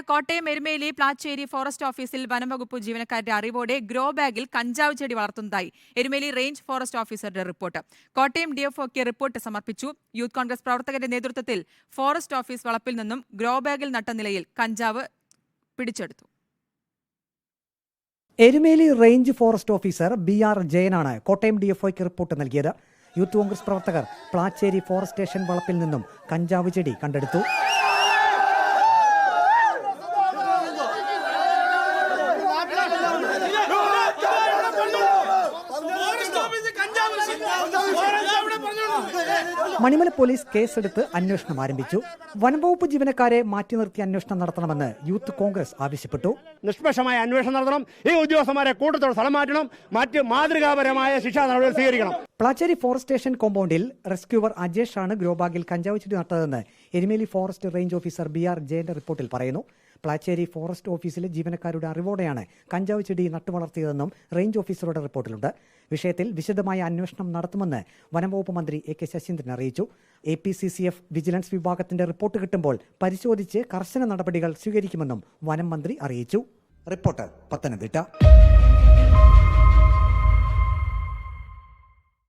Kottayam Erumeli Plachery forest ഓഫീസിൽ വനംവകുപ്പ് ജീവനക്കാരുടെ അറിവോടെ ഗ്രോ ബാഗിൽ കഞ്ചാവ് ചെടി വളർത്തുന്നതായി എരുമേലി റേഞ്ച് ഫോറസ്റ്റ് ഓഫീസറുടെ റിപ്പോർട്ട്. കോട്ടയം ഡിഎഫ്ഒക്ക് റിപ്പോർട്ട് സമർപ്പിച്ചു. യൂത്ത് കോൺഗ്രസ് പ്രവർത്തകരുടെ നേതൃത്വത്തിൽ ഫോറസ്റ്റ് ഓഫീസ് വളപ്പിൽ നിന്നും ഗ്രോ ബാഗിൽ നട്ട നിലയിൽ കഞ്ചാവ് പിടിച്ചെടുത്തു. Erumeli range forest officer BR ജയനാണ് കോട്ടയം ഡിഎഫ്ഒക്ക് റിപ്പോർട്ട് നൽകിയത്. യൂത്ത് കോൺഗ്രസ് പ്രവർത്തകർ പ്ലാച്ചേരി ഫോറസ്റ്റ് സ്റ്റേഷൻ വളപ്പിൽ നിന്നും കഞ്ചാവ് ചെടി കണ്ടെടുത്തു. മണിമല പോലീസ് കേസെടുത്ത് അന്വേഷണം ആരംഭിച്ചു. വനംവകുപ്പ് ജീവനക്കാരെ മാറ്റി നിർത്തി അന്വേഷണം നടത്തണമെന്ന് യൂത്ത് കോൺഗ്രസ് ആവശ്യപ്പെട്ടു. നിഷ്പക്ഷമായ അന്വേഷണം നടത്തണം. ഈ ഉദ്യോഗസ്ഥന്മാരെ കൂട്ടത്തോടെ സ്ഥലം മാറ്റണം. മറ്റ് മാതൃകാപരമായ ശിക്ഷാ നടപടികൾ സ്വീകരിക്കണം. പ്ലാച്ചേരി ഫോറസ്റ്റ് സ്റ്റേഷൻ കോമ്പൗണ്ടിൽ റെസ്ക്യൂവർ അജേഷ് ആണ് ഗ്രോ ബാഗിൽ കഞ്ചാവ് ചെടി നട്ടതെന്ന് Erumeli forest range officer BR ജയന്റെ റിപ്പോർട്ടിൽ പറയുന്നു. പ്ലാച്ചേരി ഫോറസ്റ്റ് ഓഫീസിലെ ജീവനക്കാരുടെ അറിവോടെയാണ് കഞ്ചാവ് ചെടി നട്ടുവളർത്തിയതെന്നും റേഞ്ച് ഓഫീസറുടെ റിപ്പോർട്ടിലുണ്ട്. വിഷയത്തിൽ വിശദമായ അന്വേഷണം നടത്തുമെന്ന് വനംവകുപ്പ് മന്ത്രി AK ശശീന്ദ്രൻ അറിയിച്ചു. APCCF വിജിലൻസ് വിഭാഗത്തിന്റെ റിപ്പോർട്ട് കിട്ടുമ്പോൾ പരിശോധിച്ച് കർശന നടപടികൾ സ്വീകരിക്കുമെന്നും വനം മന്ത്രി അറിയിച്ചു. റിപ്പോർട്ടർ പത്തനംതിട്ട.